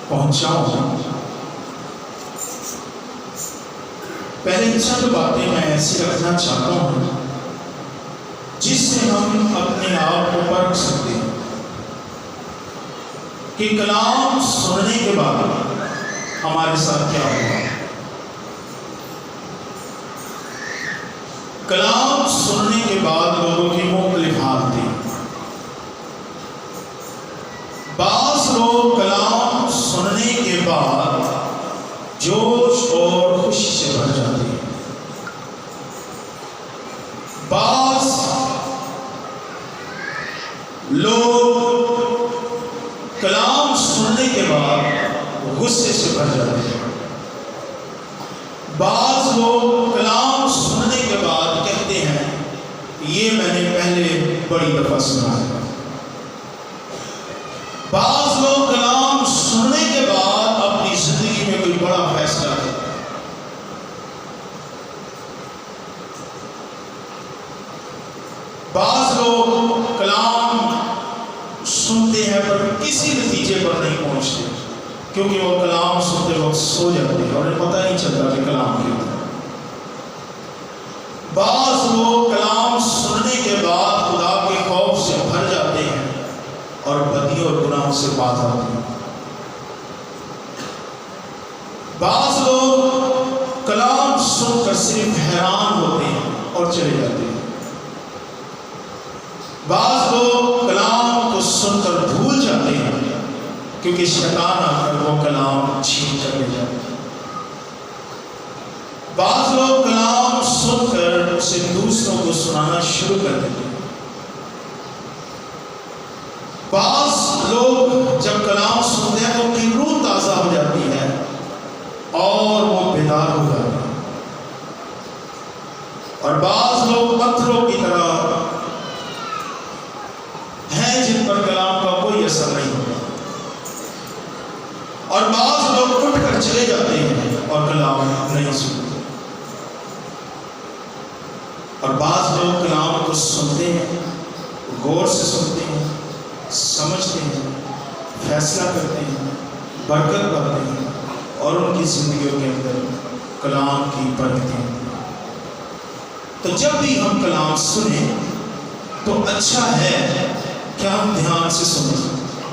پہنچاؤں، پہلے چند باتیں میں ایسی رکھنا چاہتا ہوں جس سے ہم اپنے آپ کو پرکھ سکتے ہیں کہ کلام سننے کے بعد ہمارے ساتھ کیا ہوگا۔ کلام سننے کے بعد لوگوں کی مختلف حالت تھی۔ بعض لوگ کلام سننے کے بعد جوش اور خوشی سے بھر جاتے ہیں، بعض لوگ کلام سننے کے بعد غصے سے بھر جاتے ہیں، بعض لوگ کلام سننے کے بعد کہتے ہیں یہ میں نے پہلے بڑی دفعہ سنا ہے، بعض لوگ کلام سننے کے بعد اپنی زندگی میں کوئی بڑا فیصلہ کرتے ہیں، بعض لوگ کلام سنتے ہیں پر کسی نتیجے پر نہیں پہنچتے کیونکہ وہ کلام سنتے وقت سو جاتے ہیں اور انہیں پتہ نہیں چلتا کہ کلام کیا ہے۔ بعض لوگ کلام سننے کے بعد خدا کے خوف سے بھر جاتے ہیں اور بدی اور گناہوں سے باز آتے ہیں، بعض لوگ کلام سن کر صرف حیران ہوتے ہیں اور چلے جاتے ہیں، بعض لوگ کلام کو سن کر بھول جاتے ہیں کیونکہ شیطان آ کر وہ کلام چھین کر لے جاتے ہیں، بعض لوگ کلام سن کر اسے دوسروں کو سنانا شروع کر دیتے ہیں، بعض لوگ جب کلام سنتے ہیں تو ان کی روح تازہ ہو جاتی ہے اور وہ بیدار ہو جاتے ہیں، اور بعض لوگ پتھروں کی طرح ہیں جن پر کلام کا کوئی اثر نہیں ہوتا، اور بعض لوگ اٹھ کر چلے جاتے ہیں اور کلام نہیں سنتے، اور بعض لوگ کلام کو سنتے ہیں، غور سے سنتے ہیں، سمجھتے ہیں، فیصلہ کرتے ہیں، برکت پاتے ہیں اور ان کی زندگیوں کے اندر کلام کی برکتیں ہیں۔ تو جب بھی ہم کلام سنیں تو اچھا ہے کہ ہم دھیان سے سنیں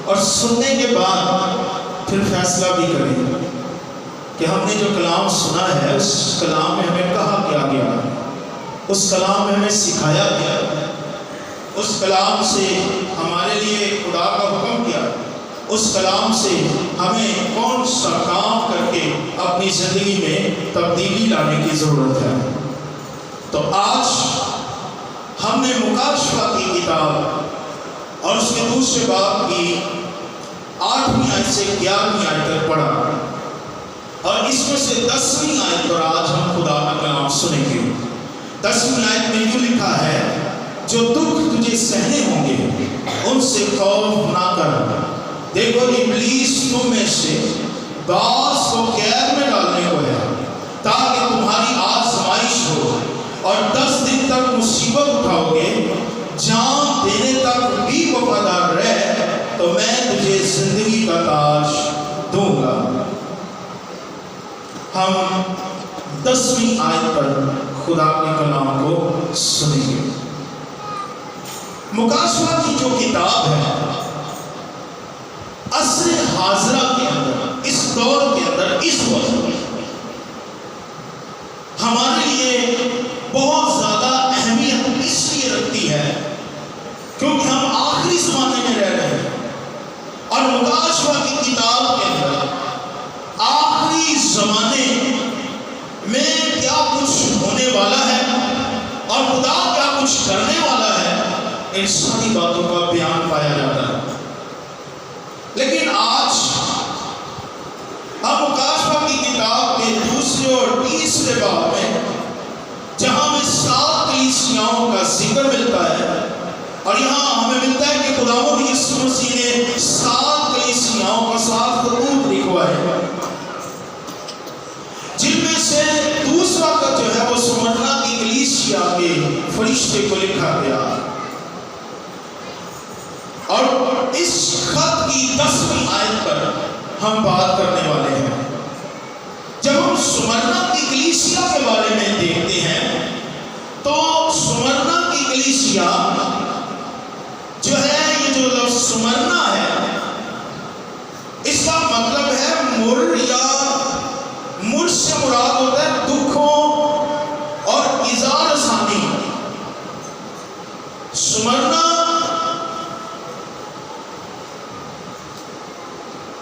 اور سننے کے بعد پھر فیصلہ بھی کریں کہ ہم نے جو کلام سنا ہے اس کلام میں ہمیں کہا کیا گیا ہے، اس کلام میں ہمیں سکھایا گیا ہے، اس کلام سے ہمارے لیے خدا کا حکم کیا، اس کلام سے ہمیں کون سا کام کر کے اپنی زندگی میں تبدیلی لانے کی ضرورت ہے۔ تو آج ہم نے مکاشفہ کی کتاب اور اس کے دوسرے باب کی 8ویں آیت سے 11ویں آیت تک پڑھا، اور اس میں سے 10ویں آیت پر آج ہم خدا کا کلام سنیں گے۔ 10ویں آیت میں یوں لکھا ہے، جو دکھ تجھے سہنے ہوں گے ان سے خوف نہ کر، دیکھو ابلیس تم میں سے بعض کو قید میں ڈالنے کو ہے تاکہ تمہاری آزمائش ہو، اور 10 دن تک مصیبت اٹھاؤ گے، جان دینے تک بھی وفادار رہ تو میں تجھے زندگی کا تاج دوں گا۔ ہم 10ویں آیت پر خدا کے کلام کو سنیں گے۔ مکاشفہ کی جو کتاب ہے عصر حاضرہ کے اندر، اس دور کے اندر، اس وقت ہمارے لیے بہت زیادہ اہمیت اس لیے رکھتی ہے کیونکہ ہم آخری زمانے میں رہ رہے ہیں، اور مکاشفہ کی کتاب کے اندر آخری زمانے میں کیا کچھ ہونے والا ہے اور خدا کیا کچھ کرنے والا ہے، ان ساری باتوں کا بیان پایا جاتا ہے۔ لیکن آج ہم مکاشفہ کی کتاب کے دوسرے اور تیسرے باب میں، جہاں میں 7 کلیسیاؤں کا ذکر ملتا ہے، اور یہاں ہمیں ملتا ہے کہ خداوند یسوع مسیح نے 7 کلیسیاؤں کا 7 خطوط لکھوائے، جن میں سے دوسرا خط جو ہے وہ سمرنا کی کلیسیا کے فرشتے کو لکھا گیا، اور اس خط کی 10ویں آیت پر ہم بات کرنے والے ہیں۔ جب ہم سمرنا کی کلیسیا کے بارے میں دیکھتے ہیں تو سمرنا کی کلیسیا جو ہے، یہ جو لفظ سمرنا ہے، اس کا مطلب ہے مر، یا مر سے مراد ہوتا ہے دکھوں اور اظہار ثانی۔ سمرنا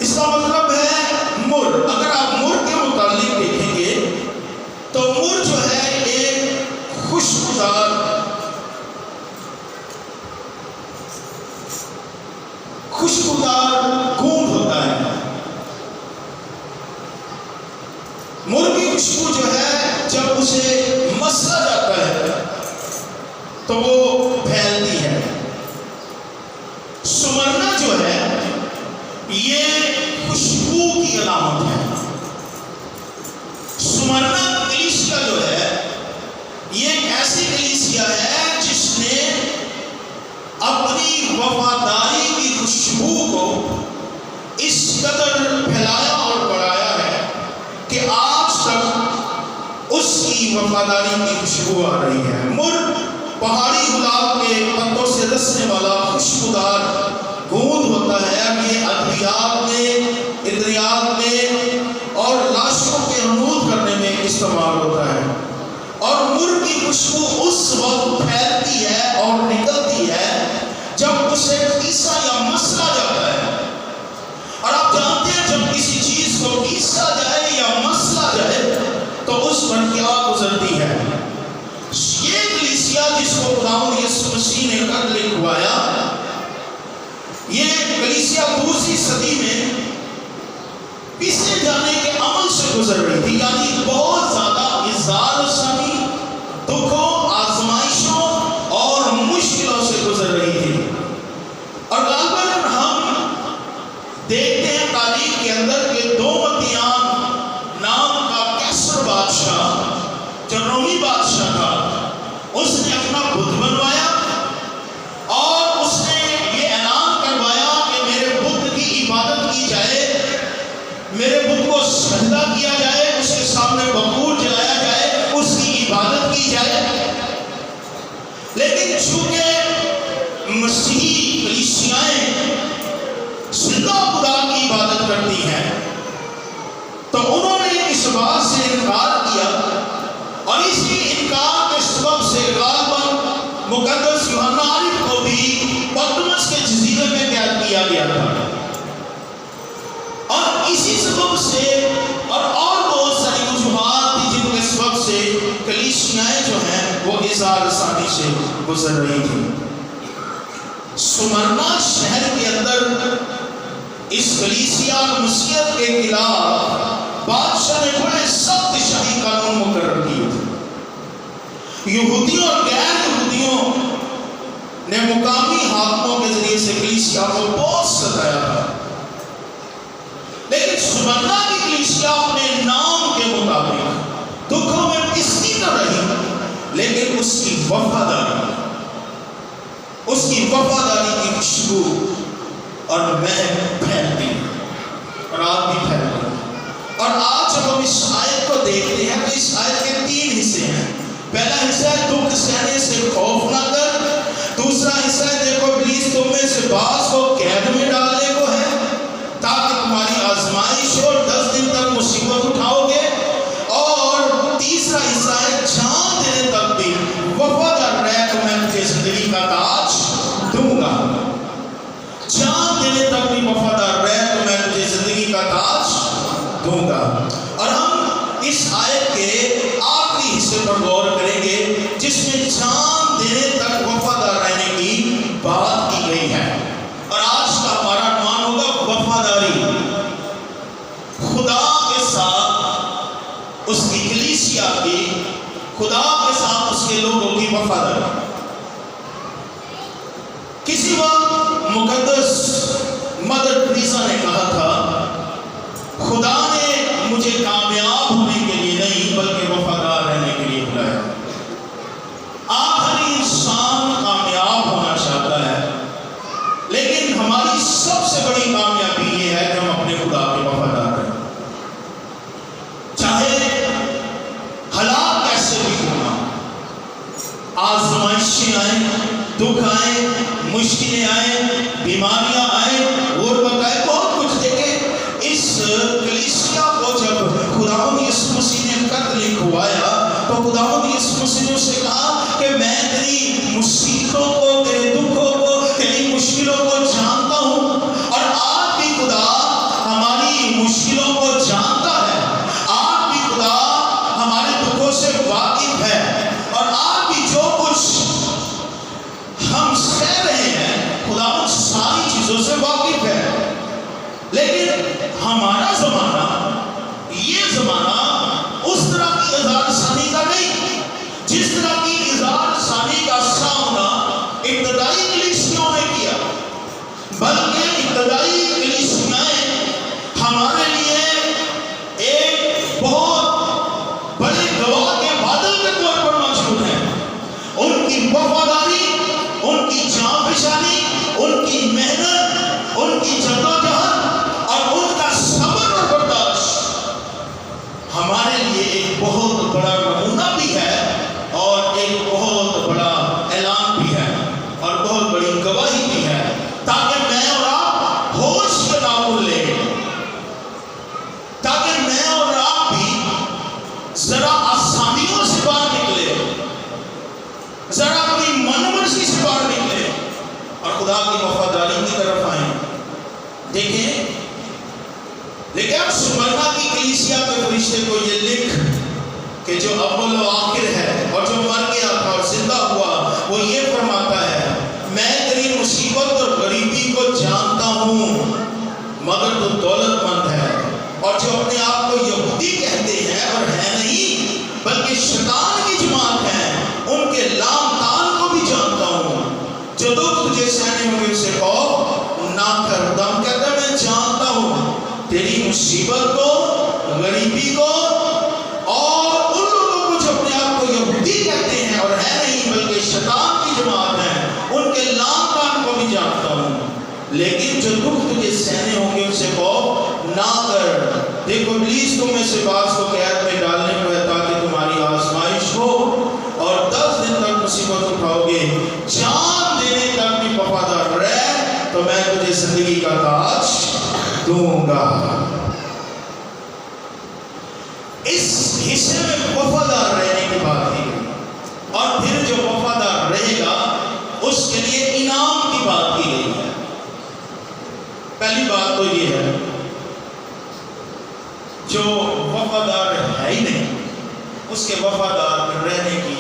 اس کا مطلب ہے مر۔ اگر آپ مر کے متعلق دیکھیں گے تو مر جو ہے ایک خوشبودار گوند ہوتا ہے۔ مر کی خوشبو جو ہے جب اسے مسا جاتا ہے تو وہ پھیلتی ہے۔ سمرنا جو ہے یہ خوشبو کی علامت ہے۔ سمرنا کلیسیا جو ہے یہ ایک ایسی کلیسیا ہے جس نے اپنی وفاداری کی خوشبو کو اس قدر پھیلایا اور بڑھایا ہے کہ آج تک اس کی وفاداری کی خوشبو آ رہی ہے۔ مر پہاڑی گلاب کے پتوں سے رسنے والا خوشبودار گوند ہوتا ہے۔ یہ ادویات میں اور لاشوں کے حنوط کرنے میں استعمال ہوتا ہے، اور مر کی خوشبو اس وقت پھیلتی ہے اور نکلتی ہے جب اسے پیسا یا مسلا جاتا ہے۔ اور آپ جانتے ہیں جب کسی چیز کو پیسا جائے یا مسلا جائے تو اس پر کیا گزرتی ہے۔ یہ کلیسیا جس کو خداوند یسوع مسیح نے قد لکھوایا، یہ کلیسیا دوسری صدی میں پیسے جانے کے عمل سے گزر رہی تھی، یعنی بہت زیادہ اظہار ثانی، دکھوں، آزمائشوں اور مشکلوں سے گزر رہی تھی۔ اور غالباً ہم دیکھتے ہیں تاریخ کے اندر کہ دومتیان نام کا کیسر بادشاہ جو رومی بادشاہ تھا، اس نے اپنا بت بنوایا اور اس نے یہ اعلان کروایا کہ میرے بت کی عبادت کی جائے، میرے بت کو سجدہ کیا جائے، اس کے سامنے بخور جلایا جائے، اس کی عبادت کی جائے۔ لیکن چونکہ مسیحی کلیسیائیں زندہ خدا کی عبادت کرتی ہیں تو انہوں نے اس بات سے انکار کیا، اور اسی انکار کے سبب سے غالباً مقدس یوحنا عارف کو بھی پتمس کے جزیرے میں قید کیا گیا تھا، اور اسی سبب سے اور بہت ساری وجوہات تھی جن کے سبب سے کلیسیائیں جو ہیں وہ اظہار ثانی سے گزر رہی تھی۔ سمرنا شہر کے اندر اس کلیسیا مسیحیت کے خلاف بادشاہ نے بڑے سخت شاہی قانون مقرر کیے تھے۔ یہودیوں اور غیر یہودیوں نے مقامی حاکموں کے ذریعے سے کلیسیا کو بہت ستایا تھا، لیکن سمرنا کی کلیسیا اپنے نام کے مطابق دکھوں میں پستی تو رہی، لیکن اس کی وفاداری کی خوشبو اور مہک پھیلتی اور آپ بھی پھیلتی۔ اور آج جب ہم اس آیت کو دیکھتے ہیں تو اس آیت کے 3 حصے ہیں۔ پہلا حصہ ہے دکھ سہنے سے خوف نہ کر، دوسرا حصہ ہے دیکھو ابلیس تم میں سے بعض کو قید میں ڈالنے کو ہے تاکہ تمہاری آزمائش ہو، 10 دن تک مصیبت اٹھاؤ گے، اور تیسرا حصہ ہے جان دینے تک بھی وفادار رہ تو میں تجھے زندگی کا تاج دوں گا۔ جان دینے تک بھی وفادار رہ تو میں تجھے زندگی کا تاج دوں گا۔ اور ہم اس آیت کے آخری حصے پر غور کریں گے جس میں جان دینے تک وفادار رہنے کی بات کی گئی ہے، اور آج کا ہمارا عنوان ہوگا وفاداری۔ خدا کے ساتھ اس کی کلیسیا کی، خدا کے ساتھ اس کے لوگوں کی وفاداری۔ کسی وقت مقدس مدر ٹریسا نے کہا تھا، خدا نے مجھے کامیاب ہونے کے لیے نہیں بلکہ وفادار رہنے کے لیے بلایا۔ آخری انسان کامیاب ہونا چاہتا ہے، لیکن ہماری سب سے بڑی کامیابی یہ ہے کہ ہم اپنے خدا کے وفادار لیکن ہمارا زمانہ، یہ زمانہ اس طرح کی اظہار ثانی کا نہیں، جس طرح کی اظہار ثانی کا سامنا ابتدائی کلیسیوں نے کیا، بلکہ ابتدائی کلیسیاں ہمارے لیے ایک بہت بڑے گواہ کے بادل کے طور پر موجود ہیں۔ ان کی وفاداری، ان کی جاں فشانی، ان کی محنت، ان کی جدوجہد اور ان کا صبر اور برداشت ہمارے لیے ایک بہت بڑا نمونہ بھی ہے اور ایک بہت بڑا اعلان بھی ہے اور بہت بڑی گواہی بھی ہے، تاکہ میں اور آپ ہوش کے نامول لیں، تاکہ میں اور آپ بھی ذرا آسانیوں سے باہر نکلے، ذرا اپنی من مرضی سے باہر نکلے اور خدا کی وفاداری کی طرف آئیں۔ دیکھیں، لیکن اب سمرنا کی کلیسیا کے فرشتے کو یہ لکھ کہ جو اول و آخر ہے اور جو مر گیا تھا اور زندہ ہوا، وہ یہ فرماتا ہے، میں تیری مصیبت اور غریبی کو جانتا ہوں، مگر تو دولت مند ہے، اور جو اپنے آپ کو یہودی کہتے ہیں اور ہے نہیں بلکہ شیطان کی جماعت ہے، ان کے لام تان کو بھی جانتا ہوں۔ جو دکھ تجھے سہنے ہوں گے اسے خوف نہ کر۔ دم کہتا ہے میں جانتا ہوں تیری مصیبت کو، غریبی کو، اور ان لوگوں کو جو اپنے آپ کو یہودی کہتے ہیں اور ہے نہیں بلکہ شیطان کی جماعت ہے، ان کے لام تان کو بھی جانتا ہوں۔ لیکن جو دکھ تجھے سہنے ہوں گے اسے خوف نہ کر۔ دیکھو ابلیس تم میں سے بعض کو قید میں ڈالنے کو ہے تاکہ تمہاری آزمائش ہو، اور 10 دن تک مصیبت اٹھاؤ گے، جان دینے تک بھی وفادار رہ تو میں تجھے زندگی کا تاج دوں گا۔ اس حصے میں وفادار رہنے کی بات کی گئی، اور پھر جو وفادار رہے گا اس کے لیے انعام کی بات کی گئی ہے۔ پہلی بات تو یہ ہے، جو وفادار ہے ہی نہیں اس کے وفادار رہنے کی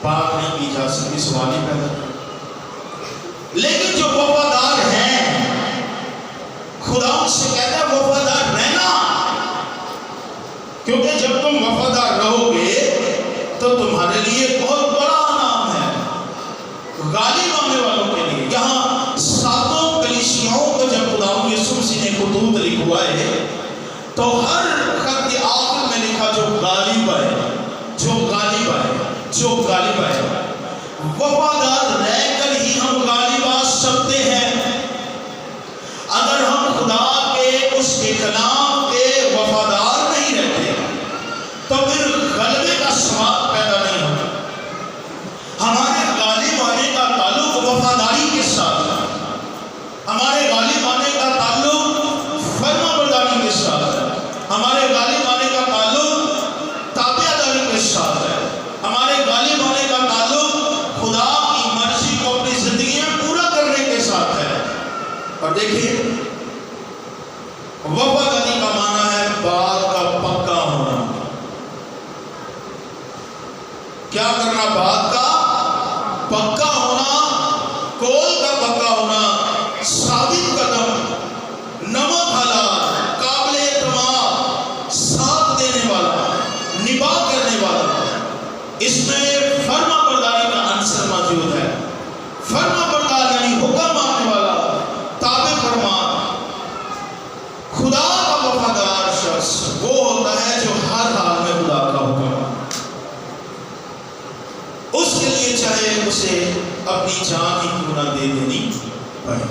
بات نہیں کی جا سکتی، سوال ہی پیدا کرتا۔ لیکن جو وفادار ہیں خدا ان سے کہتا ہے وفادار رہنا، کیونکہ جب تم وفادار رہو گے تو تمہارے لیے بہت بڑا انعام ہے غالب آنے والوں کے لیے۔ یہاں 7 کلیسیاؤں کو جب خدا یسوع مسیح نے خطوط لکھوائے تو ہر خط کے آخر میں لکھا جو غالب ہے، جو غالب ہے، جو غالب ہے۔ وفادار رہ کر ہی ہم غالب آ سکتے ہیں۔ اگر ہم خدا کے اس کے کلام کے وفادار نہیں رہتے تو پھر غلبے کا سواد پیدا نہیں ہوتا۔ ہمارے غالب آنے کا تعلق وفاداری کے ساتھ ہے، ہمارے غالب آنے کا تعلق فرما برداری کے ساتھ ہے، ہمارے غالب آنے کا تعلق تابع داری کے ساتھ ہے، ہمارے غالب آنے کا تعلق خدا کی مرضی کو اپنی زندگی میں پورا کرنے کے ساتھ ہے۔ اور دیکھیے، وفاداری کا معنی ہے بات کا پکا ہونا۔ کیا کرنا؟ بات کا پکا ہونا، قول کا پکا ہونا، ثابت قدم، نمک حلال، قابل اعتماد، ساتھ دینے والا، نباہ کرنے والا۔ اس میں فرما برداری کا عنصر موجود ہے۔ فرما بردار یعنی حکم ماننے والا، تابع فرما۔ خدا کا وفادار شخص وہ ہوتا ہے جو ہر حال میں خدا کا حکم مانے، اس کے لیے چاہے اسے اپنی جان ہی کیوں نہ دے دینی پڑے۔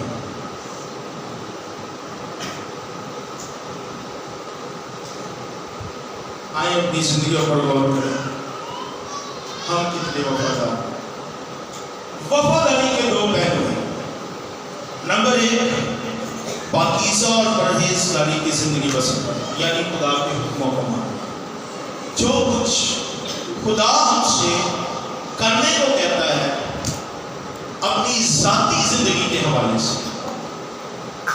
آئیں اپنی زندگیوں پر غور کریں، ہم کتنے وفادار۔ وفاداری کے 2 پہلو ہیں۔ نمبر 1، پاکیزہ اور پرہیزگاری کی زندگی بسر کرنا، یعنی خدا کے حکموں کو ماننا۔ جو کچھ خدا ہم سے کرنے کو کہتا ہے اپنی ذاتی زندگی کے حوالے سے،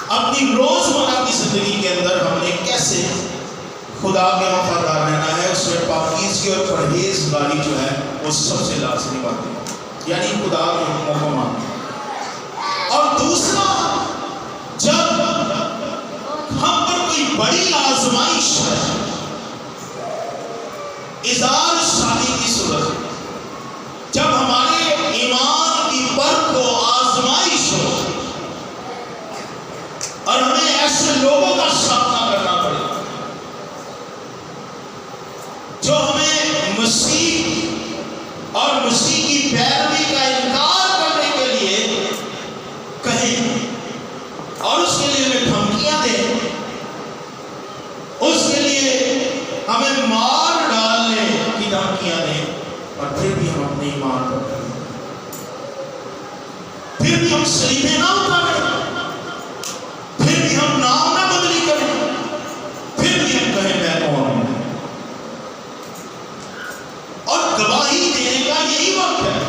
اپنی روزمرہ کی زندگی کے اندر ہم نے کیسے خدا کے وفادار رہنا ہے، اس میں پاکیزگی اور پرہیزگاری جو ہے وہ سب سے لازمی بات ہے، یعنی خدا کے حکموں کو ماننا۔ اور دوسرا، جب بڑی آزمائش ہے، اظہار شادی کی صورت میں جب ہمارے ایمان کی پرکھ کو آزمائش ہو اور ہمیں ایسے لوگوں کا سامنا کرنا پڑے جو ہمیں مسیح اور مسیح کی پیروی کا انکار کرنے کے لیے کہیں اور اس کے لیے ہمیں دھمکیاں دیں، اس کے لیے ہمیں مار ڈالنے کی دھمکیاں دیں، اور پھر بھی ہم اپنے ایمان پر کھڑے ہیں، پھر بھی ہم صلیبیں نہ اتاریں، پھر بھی ہم نام نہ بدلی کریں، پھر بھی ہم کہیں میں کون ہوں، اور گواہی دینے کا یہی وقت ہے۔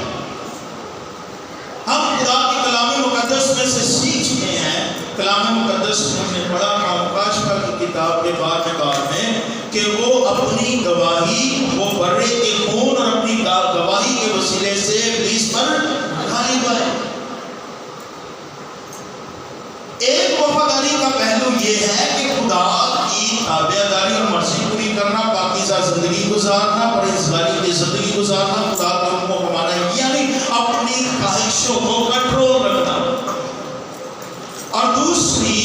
ہم خدا کے کلام مقدس میں سے سیکھ چکے ہیں، کلام مقدس میں ہم نے پڑھا مکاشفہ کی کتاب کے باب میں کہ وہ اپنی گواہی، وہ برے کے خون اور اپنی گواہی کے وسیلے سے ابلیس پر غالب آئے۔ ایک وفاداری کا پہلو یہ ہے کہ خدا کی تابعداری اور مرضی پوری کرنا، پاکیزہ زندگی گزارنا، پرہیزگاری کی زندگی گزارنا، خدا کے حکموں کو مانا، یعنی اپنی خواہشوں کو کنٹرول رکھنا، اور دوسری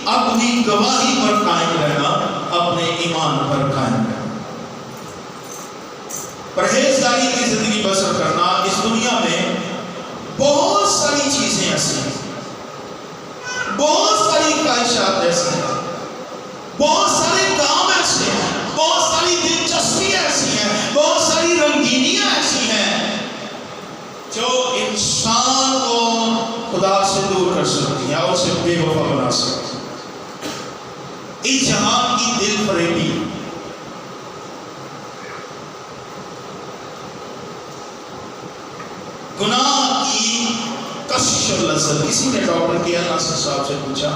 اپنی گواہی پر قائم رہنا، اپنے ایمان پر قائم رہنا، پرہیزگاری کی زندگی بسر کرنا۔ اس دنیا میں بہت ساری چیزیں ایسی ہیں، بہت ساری خواہشات ایسی ہیں، بہت سارے کام ایسے ہیں، بہت ساری دلچسپی ایسی ہیں، بہت ساری رنگینیاں ایسی ہیں جو انسان کو خدا سے دور کر سکتی ہیں اور اسے بے وفا بنا سکتی ہیں۔ اس جہان کی دل فریبی، گناہ کی کشش اور لذت۔ کسی نے ڈاکٹر کے ناصر صاحب سے پوچھا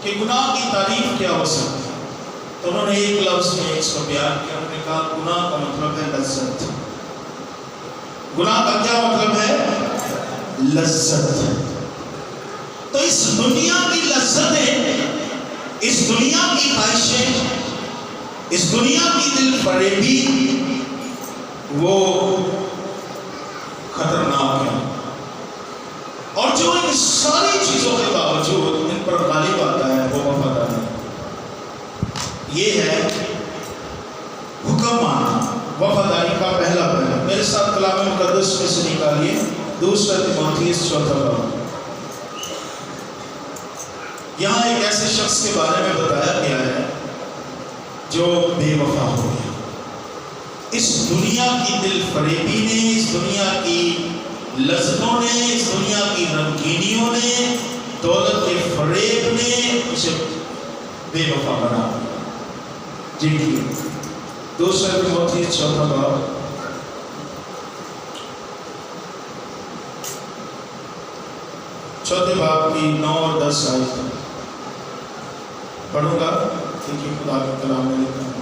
کہ گناہ کی تعریف کیا ہو سکتی ہے، تو انہوں نے ایک لفظ میں اس کو بیان کیا، انہوں نے کہا گناہ کا مطلب ہے لذت۔ گناہ کا کیا مطلب ہے؟ لذت۔ تو اس دنیا کی لذتیں، اس دنیا کی خواہشیں، اس دنیا کی دل فریبی، وہ خطرناک ہے، اور جو ان ساری چیزوں کے باوجود ان پر غالب آتا ہے وہ وفاداری۔ یہ ہے حکم ماننا، وفاداری کا پہلا پہلا۔ میرے ساتھ کلام مقدس میں سے نکالیے دوسرا تیموتھیوس چوتھا باب۔ یہاں ایک ایسے شخص کے بارے میں بتایا گیا ہے جو بے وفا ہو گیا۔ اس دنیا کی دل فریبی نے، اس دنیا کی لذتوں نے، اس دنیا کی رنگینیوں نے، دولت کے فریب نے اسے بے وفا بنا دیا۔ جی دوسرا تیموتھیوس چوتھا باب، چوتھے باب کی 9 اور 10 آیت پڑھوں گا، کیونکہ خدا کا کلام میں لکھا ہے۔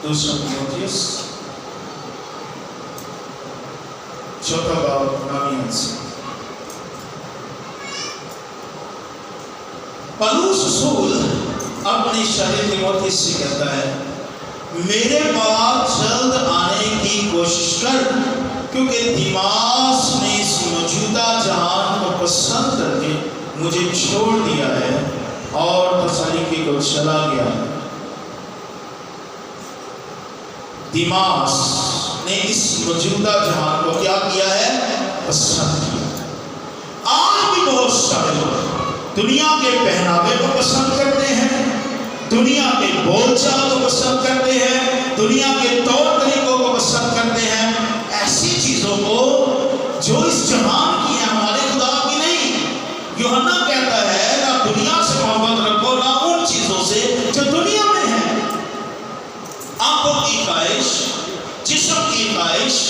دوسرا تیموتھیوس چوتھا باب نامی سے۔ پولس رسول اپنی شاہد تیموتھیوس سے کہتا ہے، میرے پاس جلد آنے کی کوشش کر، کیونکہ دیماس نے اس موجودہ جہان کو پسند کر کے مجھے چھوڑ دیا ہے اور تسالونیکی کو چلا گیا ہے۔ دیماس نے اس موجودہ جہان کو کیا کیا ہے؟ پسند کیا۔ آج بھی بہت سارے لوگ دنیا کے پہناوے کو پسند کرتے ہیں، دنیا کے بول چال کو پسند کرتے ہیں، دنیا کے طور طریقوں کو پسند کرتے ہیں، ایسی چیزوں کو جو اس جہان کی ہیں، ہمارے خدا کی نہیں۔ یوحنا کہتا ہے نہ دنیا سے محبت رکھو، نہ ان چیزوں سے جو دنیا میں ہیں۔ آنکھوں کی خواہش، جسم کی خواہش،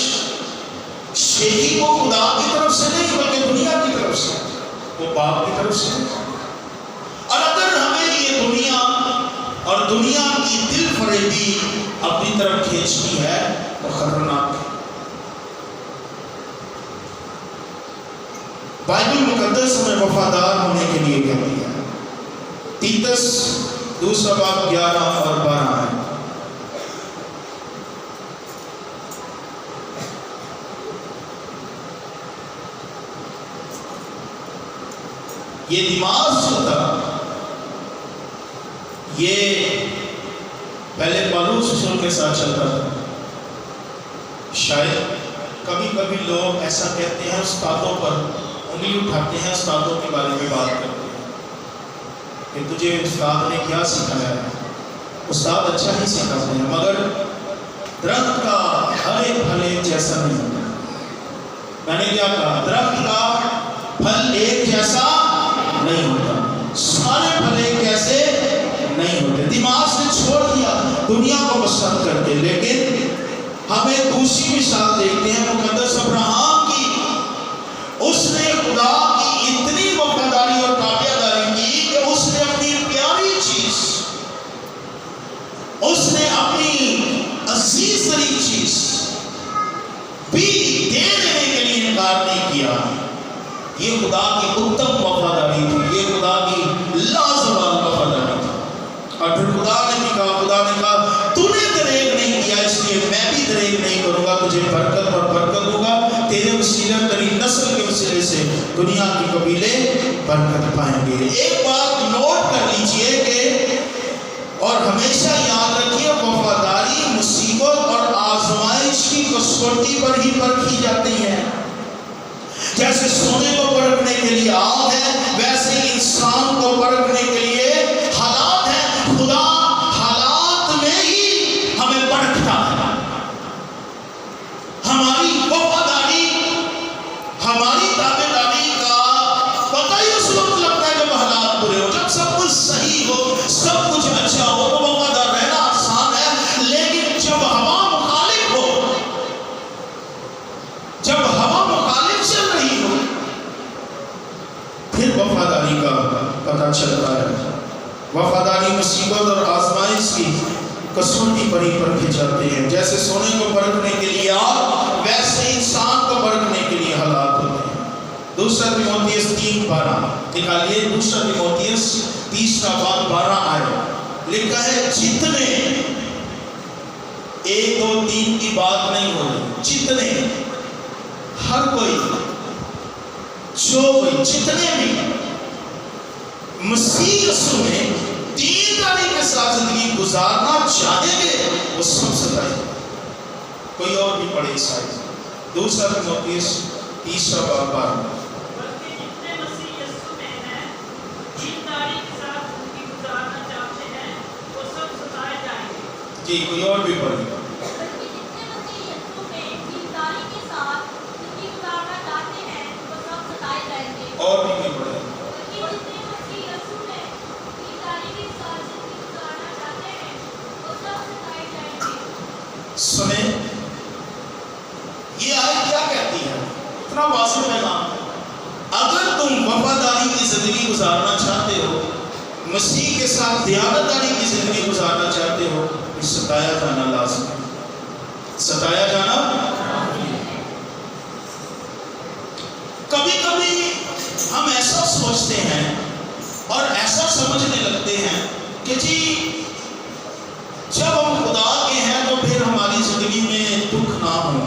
شیخی کو خدا کی طرف سے نہیں بلکہ دنیا کی طرف سے، وہ باپ کی طرف سے۔ اور اگر ہمیں یہ دنیا اور دنیا کی دل فریبی اپنی طرف کھینچتی ہے تو خطرناک ہے۔ بائبل مقدس ہمیں وفادار ہونے کے لیے کہتی ہے۔ تیتس دوسرا باب 11 اور 12 ہے۔ یہ دماغ جو تھا یہ پہلے پالوس رسول کے ساتھ چلتا تھا۔ شاید کبھی کبھی لوگ ایسا کہتے ہیں، استادوں پر انگلی اٹھاتے ہیں، استادوں کے بارے میں بات کرتے ہیں کہ تجھے استاد نے کیا سکھایا ہے۔ استاد اچھا ہی سکھاتے ہیں، مگر درخت کا ہر ایک پھل ایک جیسا نہیں ہوتا۔ میں نے کیا کہا؟ درخت کا پھل ایک جیسا نہیں ہوتا، سارے پھل ایک جیسے نہیں ہوتے۔ دماغ نے چھوڑ دیا دنیا کو پسند کر کے، لیکن ہمیں دوسری مثال دیکھتے ہیں مقدس ابراہیم کی۔ اس نے خدا کی اتنی وفاداری اور تابعداری کی کہ اس نے اپنی پیاری چیز، اس نے اپنی عزیز ترین چیز بھی دے دینے کے لیے انکار نہیں کیا۔ یہ خدا کی اتم وفاداری تھی، یہ خدا کی لازوال وفاداری تھی۔ اور پھر خدا نے کہا تو نے دریغ نہیں کیا، اس لیے میں بھی دریغ نہیں کروں گا، تجھے برکت اور برکت ہوگا، تیرے وسیلہ تیری نسل کے وسیلے سے دنیا کے قبیلے برکت پائیں گے۔ ایک بات نوٹ کر لیجئے کہ اور ہمیشہ یاد رکھیے، وفاداری مصیبت اور آزمائش کی کسوٹی پر ہی پرکھی جاتی ہے۔ جیسے سونے کو پرکھنے کے لیے آگ ہے، ویسے انسان کو پرکھنے کے لیے حالات ہیں۔ خدا حالات میں ہی ہمیں پرکھتا ہے۔ ہماری وفاداری، ہماری تابعداری کا پتہ ہی اس وقت لگتا ہے جب حالات برے ہو۔ جب سب کچھ صحیح ہو، سب کچھ اچھا ہو تو وفادار رہنا آسان ہے، لیکن جب ہوا مخالف ہو، جب ہوا مخالف چل رہی ہو، پھر وفاداری کا پتہ چلتا ہے۔ وفاداری مصیبت اور آزمائش کی کسوٹی پر ہی پرکھے جاتے ہیں۔ جیسے سونے کو پرکھنے کے لیے آگ، ویسے انسان کو پرکھنے کے لیے حالات ہوتے ہیں۔ دوسرا تیموتھیوس 3:12 نکالیے۔ دوسرا تیموتھیوس 3:12 آئے، لکھا ہے جتنے، 1 2 3 کی بات نہیں ہو رہی، جتنے، ہر کوئی، جو کوئی، جتنے بھی مسیح یسوع میں دینداری کے ساتھ زندگی گزارنا چاہیں گے وہ سب سے پہلے، کوئی اور بھی پڑھے اس آیت۔ دوسرا تیموتھیوس 3:12 جی کوئی اور بھی پڑھے۔ اور بھی کوئی پڑھے۔ سنیں یہ آیت کیا کہتی ہے؟ اتنا واضح پیغام ہے۔ اگر تم وفاداری کی زندگی گزارنا چاہتے ہو، مسیح کے ساتھ دیانتداری کی زندگی گزارنا چاہتے ہو، تو ستایا جانا لازم ہے۔ ستایا جانا۔ کبھی کبھی ہم ایسا سوچتے ہیں اور ایسا سمجھنے لگتے ہیں کہ جی جب ہم خدا کے ہیں تو پھر ہماری زندگی میں دکھ نہ ہو،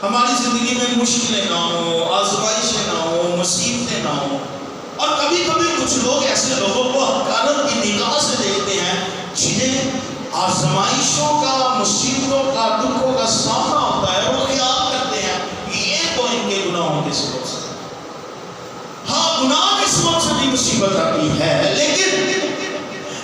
ہماری زندگی میں مشکلیں نہ ہو، آزمائشیں نہ ہو، مصیبتیں نہ ہو۔ اور کبھی کبھی کچھ لوگ ایسے لوگوں کو حقارت کی نگاہ سے دیکھتے ہیں جنہیں آزمائشوں کا، مصیبتوں کا، دکھوں کا سامنا ہوتا ہے، وہ خیال کرتے ہیں یہ تو ان کے گناہوں کے سبب سے۔ ہاں گناہ کے سبب سے بھی مصیبت آتی ہے، لیکن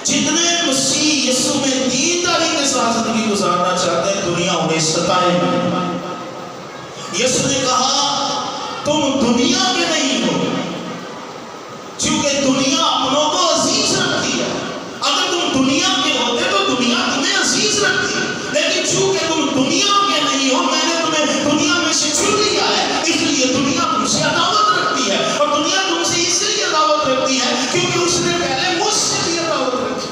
جتنے مسیح یسوع میں دینداری کے ساتھ زندگی گزارنا چاہتے ہیں دنیا انہیں ستائے گی۔ یسوع نے کہا تم دنیا کے نہیں ہو، کیونکہ دنیا اپنوں کو عزیز رکھتی ہے۔ اگر تم دنیا کے ہوتے تو دنیا تمہیں عزیز رکھتی، لیکن چونکہ تم دنیا کے نہیں ہو، میں نے تمہیں دنیا میں سے چن لیا ہے، اس لیے دنیا تم سے عداوت رکھتی ہے۔ اور دنیا تم سے اس لیے عداوت رکھتی ہے کیونکہ اس نے پہلے مجھ سے بھی عداوت رکھی۔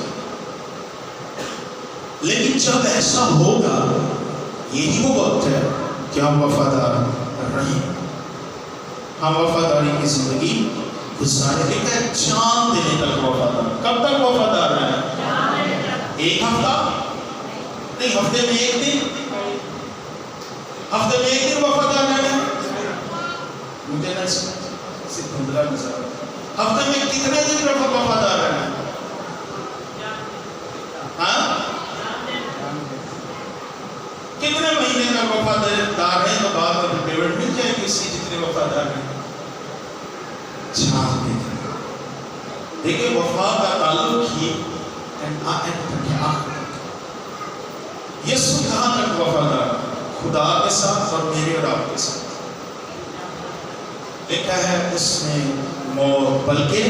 لیکن جب ایسا ہوگا یہی وہ وقت ہے کہ ہم وفادار رہیں۔ ہم وفاداری کی زندگی گزارے. لکھا ہے جان دینے تک وفادار. کب تک وفادار رہنا؟ ایک ہفتہ نہیں، ہفتے میں ایک دن، ہفتے میں ایک دن وفادار رہنا. مجھے نہ صرف دھندلا نظر. ہفتے میں کتنے دن وفادار رہنا؟ ہاں کتنے مہینے کا وفادار ہے تو بعد میں پیمنٹ مل جائے گی اسی جتنے وفادار ہیں. دیکھیں وفا کا تعلق ہی یسوع کہاں تک وفادار؟ خدا کے ساتھ اور میرے اور آپ کے ساتھ. لکھا ہے اس نے موت، بلکہ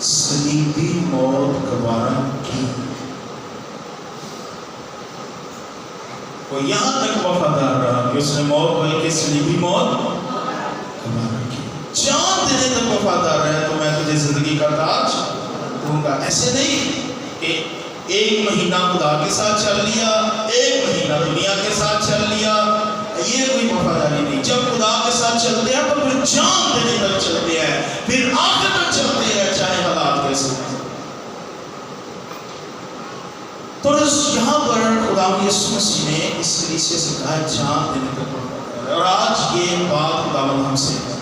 صلیبی موت گوارا کی. وہ یہاں تک وفادار رہا کہ اس نے موت، بلکہ صلیبی موت گوارا کی. جان دینے تک وفادار رہا تو میں تجھے زندگی کا تاج دوں گا. ایسے نہیں کہ ایک مہینہ خدا کے ساتھ چل لیا، ایک مہینہ دنیا کے ساتھ چل لیا، یہ کوئی وفاداری نہیں. جب خدا کے ساتھ چلتے ہیں تو پھر جان دینے تک چلتے ہیں، پھر آخر تک چلتے ہیں چاہے حالات کیسے ہیں. تو یہاں پر خدا یسوع مسیح نے اس کلیسیا سے کہا جان دینے تک وفادار ہے. اور آج یہ بات خداوند ہم سے ہے.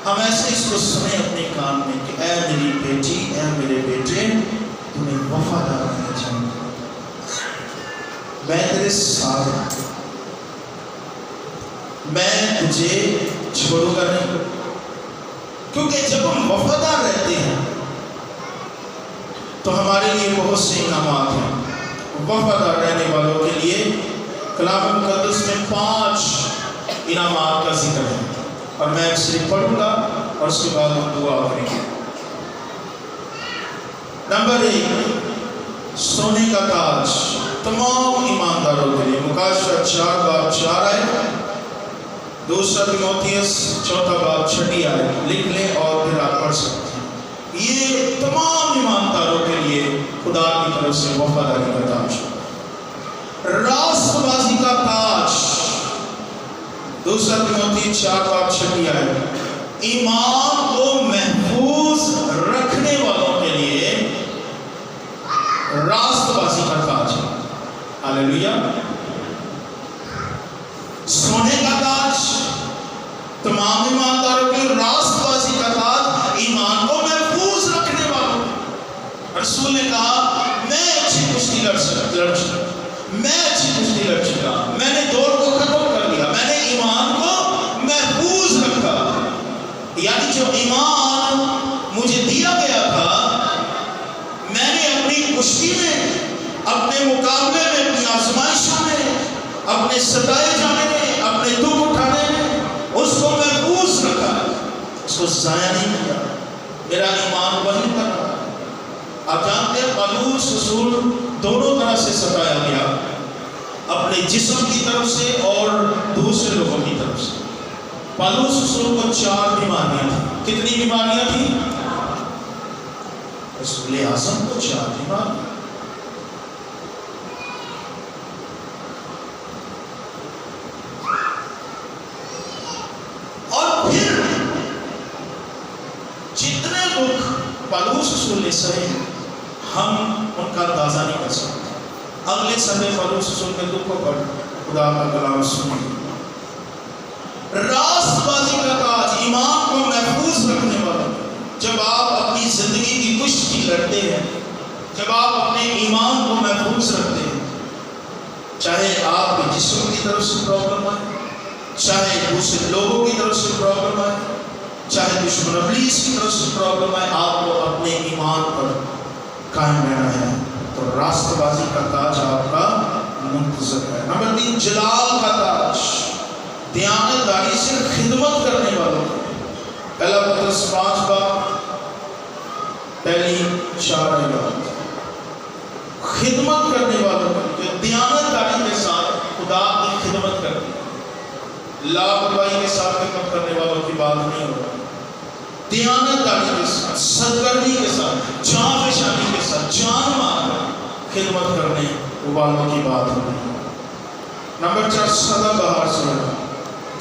ہم ایسے اس کو سنیں اپنے کان میں کہ اے میری بیٹی، اے میرے بیٹے، تمہیں وفادار رہنا چاہیے. میں تیرے ساتھ، میں تجھے چھوڑوں گا نہیں. کیونکہ جب ہم وفادار رہتے ہیں تو ہمارے لیے بہت سے انعامات ہیں. وفادار رہنے والوں کے لیے کلام مقدس میں 5 انعامات کا ذکر ہے، اور میں صرف پڑھوں گا اور اس کے بعد ہم دعا کریں گے. نمبر 1، سونے کا تاج تمام ایمانداروں کے لیے. مکاشفہ 4:4 آئے، دوسرا تیموتھیوس 4:6 آئے. لکھ لیں اور پھر آپ پڑھ سکتے ہیں. یہ تمام ایمانداروں کے لیے خدا کی طرف سے وفاداری کا تاج. راست بازی کا تاج، دوسرا تیموتھی 4:6 آئے. ایمان کو محفوظ رکھنے والوں کے لیے راست بازی کا تاج. ہاللیلویا. سونے کا تاج تمام ایمانداروں کے لیے، راست بازی کا تاج ایمان کو محفوظ رکھنے والوں. رسول نے کہا میں اچھی کشتی لڑ چکا، میں نے دوڑ کو ختم کر لیا، میں نے ایمان کو محفوظ رکھا. یعنی جو ایمان مجھے دیا گیا تھا، میں نے اپنی کشتی میں، اپنے مقابلے میں، اپنی آزمائشوں میں، اپنے ستائے جانے میں، اپنے دکھ اٹھانے میں اس کو محفوظ رکھا، اس کو ضائع نہیں کیا. میرا ایمان وہی پر رہا. آپ جانتے ہیں پالوس رسول دونوں طرح سے ستایا گیا، اپنے جسم کی طرف سے اور دوسرے لوگوں کی طرف سے. پالوس رسول کو 4 بیماریاں تھیں. کتنی بیماریاں تھیں؟ رسول اعظم کو 4 بیماریاں. اور پھر جتنے دکھ پالوس رسول نے سہے ہم ان کا اندازہ نہیں کر سکتے. اگلے سنڈے پالوس رسول کے دکھوں پر خدا کا کلام سنیں. راست بازی کا تاج ایمان کو محفوظ رکھنے والا. جب آپ اپنی زندگی کی کشتی لڑتے ہیں، جب آپ اپنے ایمان کو محفوظ رکھتے ہیں، چاہے آپ کے جسم کی طرف سے پرابلم آئے، چاہے دوسرے لوگوں کی طرف سے پرابلم آئے، چاہے دشمن ابلیس کی طرف سے پرابلم آئے، آپ کو اپنے ایمان پر قائم رہنا ہے تو راست بازی کا تاج آپ کا منتظر ہے. نمبر 3، جلال کا تاج دیانت داری سے خدمت کرنے والوں. پہلا پترس 5 پہلی 4 آیات. خدمت کرنے والوں جو دیانت داری کے ساتھ خدا کی خدمت کرتے ہیں. لاپرواہی کے ساتھ خدمت کرنے والوں کی بات نہیں ہو رہا. دیانت داری کے ساتھ، سرگرمی کے ساتھ، جان فشانی کے ساتھ، جان مار کر خدمت کرنے والوں کی بات ہو رہی ہے. نمبر 4، سدا بہار سے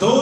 2